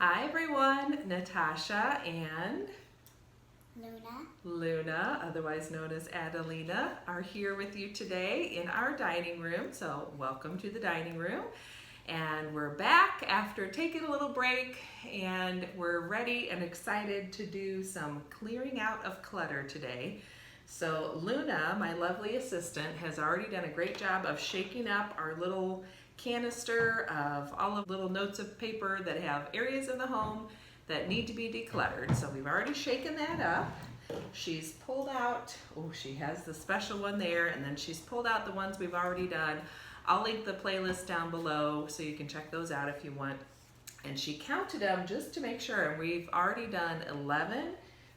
Hi everyone, Natasha and Luna, otherwise known as Adelina, are here with you today in our dining room. So welcome to the dining room. And we're back after taking a little break, and we're ready and excited to do some clearing out of clutter today. So Luna, my lovely assistant, has already done a great job of shaking up our little canister of all of the little notes of paper that have areas in the home that need to be decluttered. So we've already shaken that up. She's pulled out, oh, she has the special one there, and then she's pulled out the ones we've already done. I'll link the playlist down below so you can check those out if you want. And she counted them just to make sure, and we've already done 11,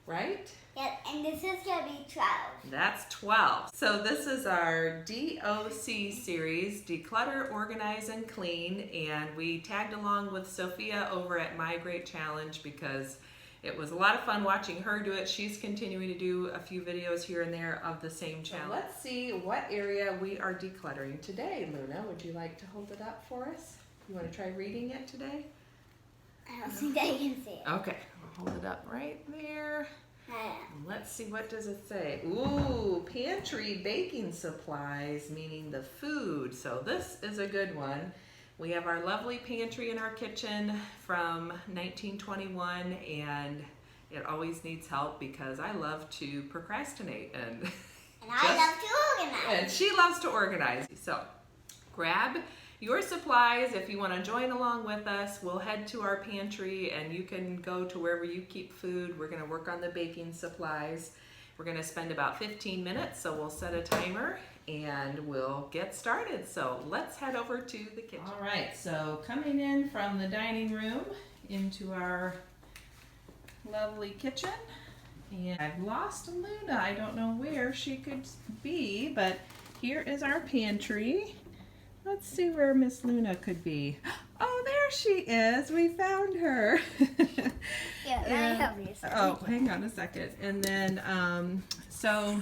right? yeah, and this is gonna be 12. That's 12. So this is our D.O.C series, Declutter Organize and Clean, and we tagged along with Sophia over at My Great Challenge because it was a lot of fun watching her do it. She's continuing to do a few videos here and there of the same challenge. So let's see what area we are decluttering today. Luna, would you like to hold it up for us? You want to try reading it today? I don't think I can see it. Okay, I'll hold it up right there. Let's see, what does it say? Ooh, pantry baking supplies, meaning the food. So this is a good one. We have our lovely pantry in our kitchen from 1921, and it always needs help because I love to procrastinate and I love to organize. And she loves to organize. So grab your supplies. If you want to join along with us, we'll head to our pantry and you can go to wherever you keep food. We're going to work on the baking supplies. We're going to spend about 15 minutes, so we'll set a timer and we'll get started. So let's head over to the kitchen. All right, so coming in from the dining room into our lovely kitchen. And I've lost Luna. I don't know where she could be, but here is our pantry. Let's see where Miss Luna could be. Oh, there she is. We found her. Yeah, let me help you. Oh, hang on a second. And then, so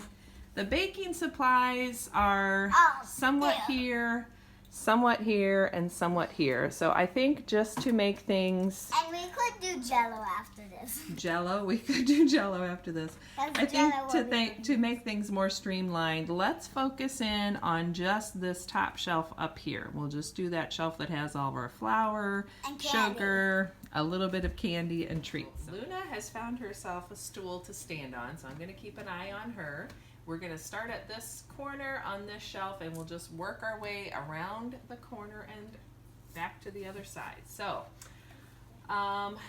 the baking supplies are somewhat here, and somewhat here. So I think just to make things... And we could do Jello after this. Jello? We could do Jello after this. I think to make things more streamlined, let's focus in on just this top shelf up here. We'll just do that shelf that has all of our flour, sugar, a little bit of candy, and treats. Luna has found herself a stool to stand on, so I'm going to keep an eye on her. We're going to start at this corner on this shelf, and we'll just work our way around the corner and back to the other side. So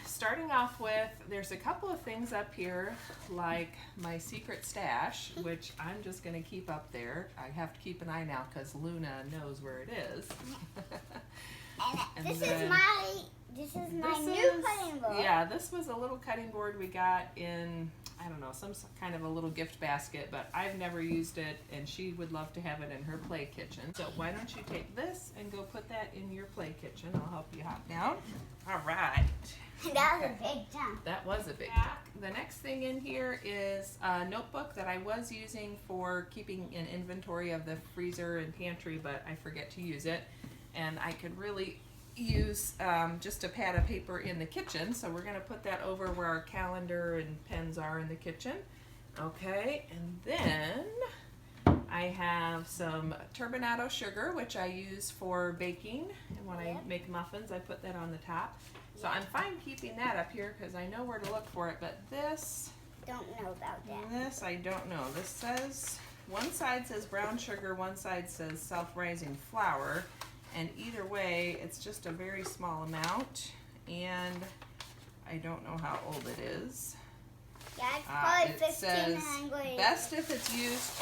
starting off with, there's a couple of things up here, like my secret stash, which I'm just going to keep up there. I have to keep an eye now because Luna knows where it is. And this is my new cutting board. Yeah, this was a little cutting board we got in, I don't know, some kind of a little gift basket, but I've never used it, and she would love to have it in her play kitchen. So why don't you take this and go put that in your play kitchen. I'll help you hop down. All right. That was a big jump. That was a big jump. The next thing in here is a notebook that I was using for keeping an inventory of the freezer and pantry, but I forget to use it. And I could really use just a pad of paper in the kitchen, so we're going to put that over where our calendar and pens are in the kitchen. Okay, and then I have some turbinado sugar, which I use for baking, and when I make muffins I put that on the top. So I'm fine keeping that up here because I know where to look for it, but this, don't know about that. This I don't know. This says, one side says brown sugar, one side says self-rising flour. And either way, it's just a very small amount, and I don't know how old it is. Yeah, it's probably 15, says and I'm going best if it's used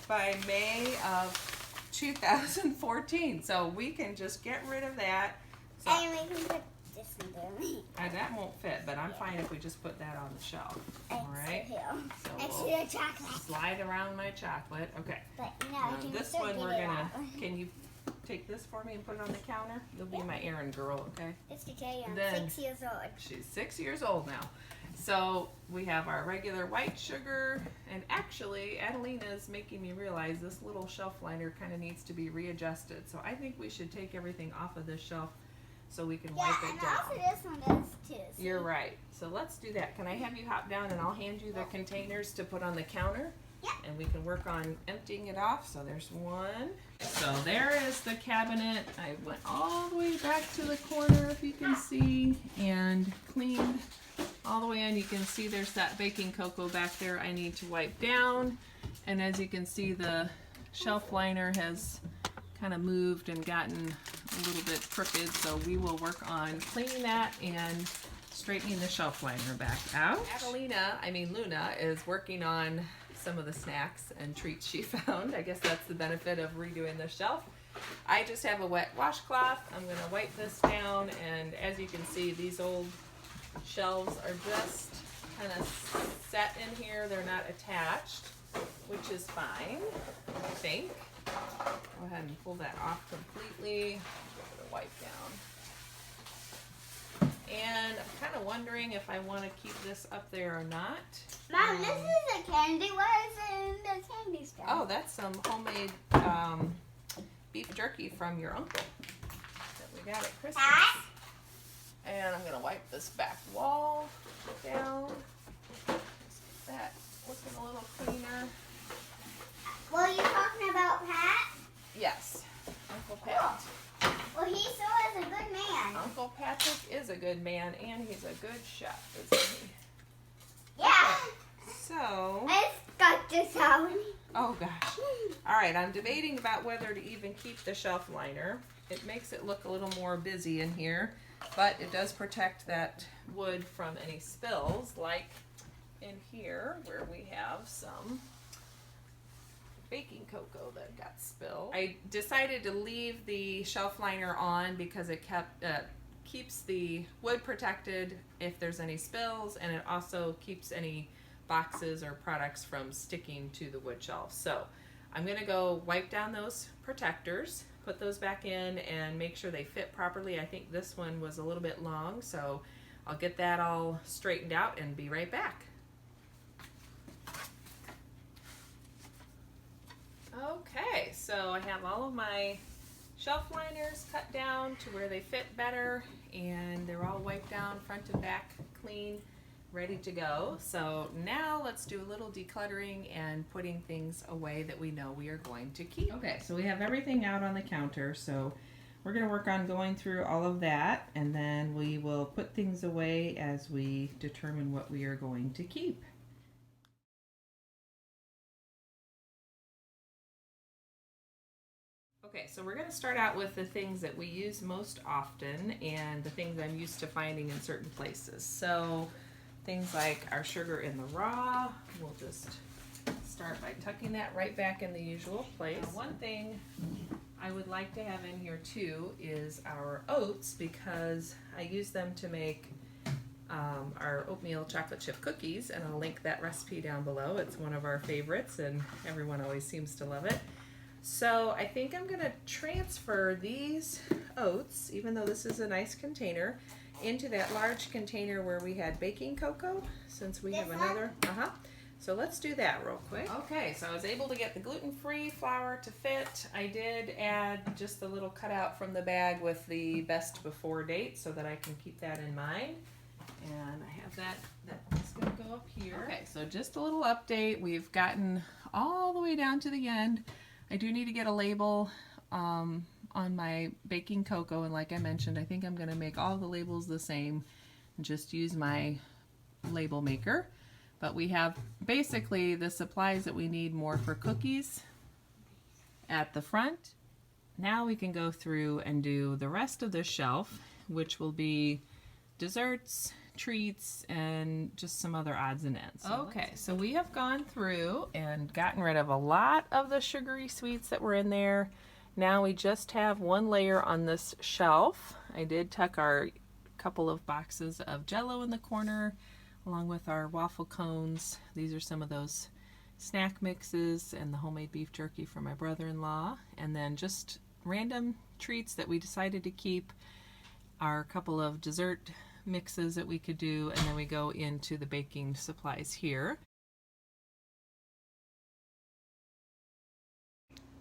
by May of 2014. So we can just get rid of that. So, and we can put this in there. That won't fit, but I'm fine if we just put that on the shelf. All right. So So we'll chocolate. slide around my chocolate. Okay. But This one we're gonna. Can you take this for me and put it on the counter? You'll be my errand girl, okay? It's okay, I'm Then 6 years old. She's 6 years old now. So we have our regular white sugar, and actually Adelina is making me realize this little shelf liner kind of needs to be readjusted. So I think we should take everything off of this shelf so we can Yeah, wipe it and down. also this one does too. See? You're right. So let's do that. Can I have you hop down and I'll hand you the containers to put on the counter? Yeah. And we can work on emptying it off. So there's one. So there is the cabinet. I went all the way back to the corner, if you can see, and cleaned all the way in. You can see there's that baking cocoa back there I need to wipe down. And as you can see, the shelf liner has kind of moved and gotten a little bit crooked. So we will work on cleaning that and straightening the shelf liner back out. Luna is working on some of the snacks and treats she found. I guess that's the benefit of redoing the shelf. I just have a wet washcloth. I'm going to wipe this down, and as you can see, these old shelves are just kind of set in here. They're not attached, which is fine, I think. Go ahead and pull that off completely. Give it a wipe down. And I'm kind of wondering if I want to keep this up there or not. Mom, this is a candy. What is in the candy stuff? Oh, that's some homemade beef jerky from your uncle that we got at Christmas. And I'm going to wipe this back wall down. Just get that looking a little cleaner. Well, you talking about Pat? Yes, Uncle Pat. Well, he still is a good man. Uncle Patrick is a good man, and he's a good chef, isn't he? Yeah. So, I just got this out. oh gosh. All right, I'm debating about whether to even keep the shelf liner. It makes it look a little more busy in here, but it does protect that wood from any spills, like in here where we have some baking cocoa that got spilled. I decided to leave the shelf liner on because it keeps the wood protected if there's any spills, and it also keeps any boxes or products from sticking to the wood shelf. So I'm going to go wipe down those protectors, put those back in, and make sure they fit properly. I think this one was a little bit long, so I'll get that all straightened out and be right back. Okay, so I have all of my shelf liners cut down to where they fit better, and they're all wiped down front and back clean, ready to go. So now let's do a little decluttering and putting things away that we know we are going to keep. Okay, so we have everything out on the counter, so we're going to work on going through all of that, and then we will put things away as we determine what we are going to keep. Okay, so we're going to start out with the things that we use most often and the things I'm used to finding in certain places. So things like our sugar in the raw, we'll just start by tucking that right back in the usual place. Now, one thing I would like to have in here too is our oats, because I use them to make our oatmeal chocolate chip cookies, and I'll link that recipe down below. It's one of our favorites and everyone always seems to love it. So I think I'm going to transfer these oats, even though this is a nice container, into that large container where we had baking cocoa, since we have another. So let's do that real quick. Okay, so I was able to get the gluten-free flour to fit. I did add just a little cutout from the bag with the best before date so that I can keep that in mind. And I have that's going to go up here. Okay, so just a little update. We've gotten all the way down to the end. I do need to get a label on my baking cocoa, and like I mentioned, I think I'm going to make all the labels the same and just use my label maker. But we have basically the supplies that we need more for cookies at the front. Now we can go through and do the rest of the shelf, which will be desserts, treats, and just some other odds and ends. Okay, so we have gone through and gotten rid of a lot of the sugary sweets that were in there. Now we just have one layer on this shelf. I did tuck our couple of boxes of Jell-O in the corner, along with our waffle cones. These are some of those snack mixes and the homemade beef jerky for my brother-in-law. And then just random treats that we decided to keep, our couple of dessert mixes that we could do, and then we go into the baking supplies here.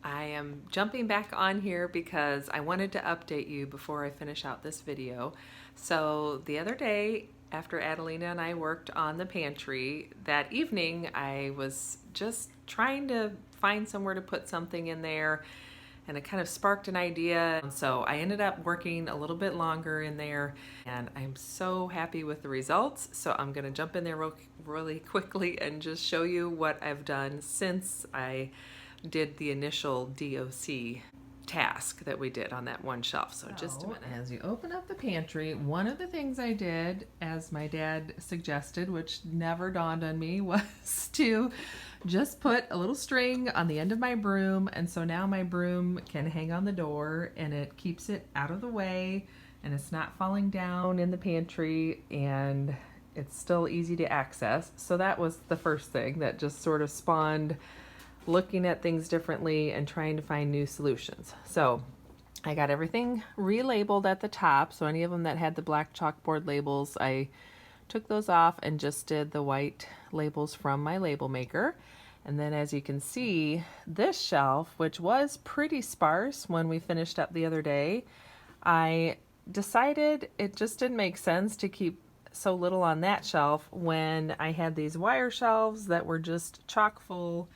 I am jumping back on here because I wanted to update you before I finish out this video. So the other day, after Adelina and I worked on the pantry, that evening I was just trying to find somewhere to put something in there, and it kind of sparked an idea. So I ended up working a little bit longer in there, and I'm so happy with the results. So I'm gonna jump in there really quickly and just show you what I've done since I did the initial D.O.C. task that we did on that one shelf. So just a minute. As you open up the pantry, one of the things I did, as my dad suggested, which never dawned on me, was to just put a little string on the end of my broom, and so now my broom can hang on the door and it keeps it out of the way and it's not falling down in the pantry and it's still easy to access. So that was the first thing that just sort of spawned looking at things differently and trying to find new solutions. So I got everything relabeled at the top. So any of them that had the black chalkboard labels, I took those off and just did the white labels from my label maker. And then as you can see, this shelf, which was pretty sparse when we finished up the other day, I decided it just didn't make sense to keep so little on that shelf when I had these wire shelves that were just chock full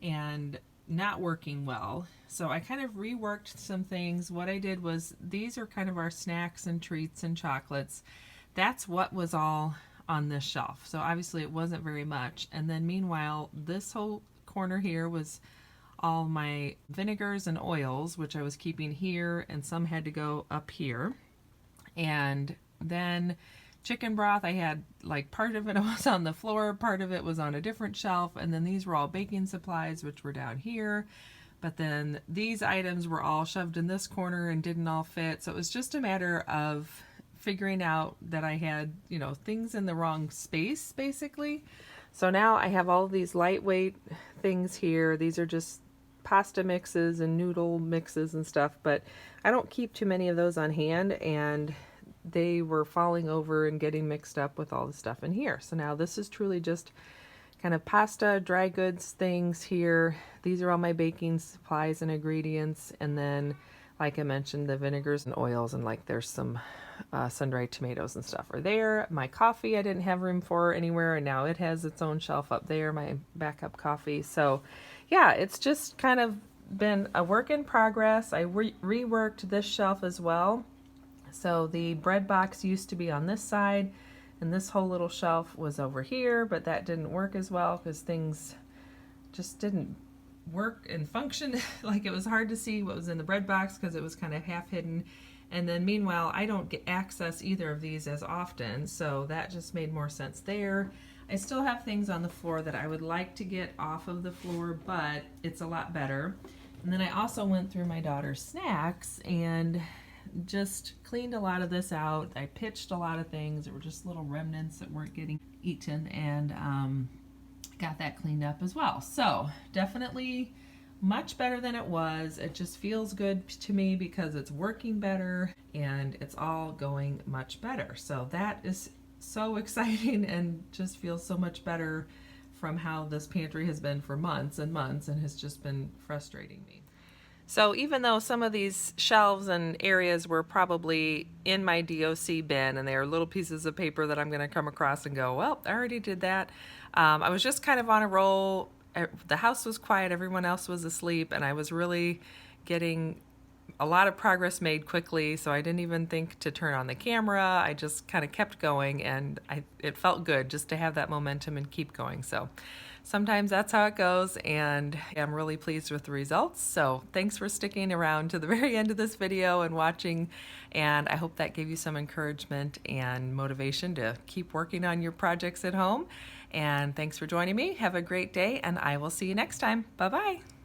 and not working well. So I kind of reworked some things. What I did was, these are kind of our snacks and treats and chocolates. That's what was all on this shelf. So obviously it wasn't very much. And then meanwhile, this whole corner here was all my vinegars and oils, which I was keeping here, and some had to go up here. And then chicken broth, I had like part of it was on the floor, part of it was on a different shelf, and then these were all baking supplies, which were down here. But then these items were all shoved in this corner and didn't all fit. So it was just a matter of figuring out that I had, you know, things in the wrong space, basically. So now I have all these lightweight things here. These are just pasta mixes and noodle mixes and stuff, but I don't keep too many of those on hand, and they were falling over and getting mixed up with all the stuff in here. So now this is truly just kind of pasta, dry goods things here. These are all my baking supplies and ingredients. And then, like I mentioned, the vinegars and oils, and like there's some sun-dried tomatoes and stuff are there. My coffee I didn't have room for anywhere, and now it has its own shelf up there, my backup coffee. So yeah, it's just kind of been a work in progress. I reworked this shelf as well. So the bread box used to be on this side, and this whole little shelf was over here, but that didn't work as well because things just didn't work and function. Like, it was hard to see what was in the bread box because it was kind of half hidden. And then meanwhile, I don't get access either of these as often, so that just made more sense there. I still have things on the floor that I would like to get off of the floor, but it's a lot better. And then I also went through my daughter's snacks and just cleaned a lot of this out. I pitched a lot of things. There were just little remnants that weren't getting eaten, and got that cleaned up as well. So definitely much better than it was. It just feels good to me because it's working better and it's all going much better. So that is so exciting and just feels so much better from how this pantry has been for months and months and has just been frustrating me. So even though some of these shelves and areas were probably in my D.O.C. bin, and they are little pieces of paper that I'm going to come across and go, well, I already did that. I was just kind of on a roll. The house was quiet, everyone else was asleep, and I was really getting a lot of progress made quickly, so I didn't even think to turn on the camera. I just kind of kept going, and it felt good just to have that momentum and keep going. So sometimes that's how it goes, and I'm really pleased with the results. So thanks for sticking around to the very end of this video and watching, and I hope that gave you some encouragement and motivation to keep working on your projects at home. And thanks for joining me. Have a great day, and I will see you next time. Bye-bye.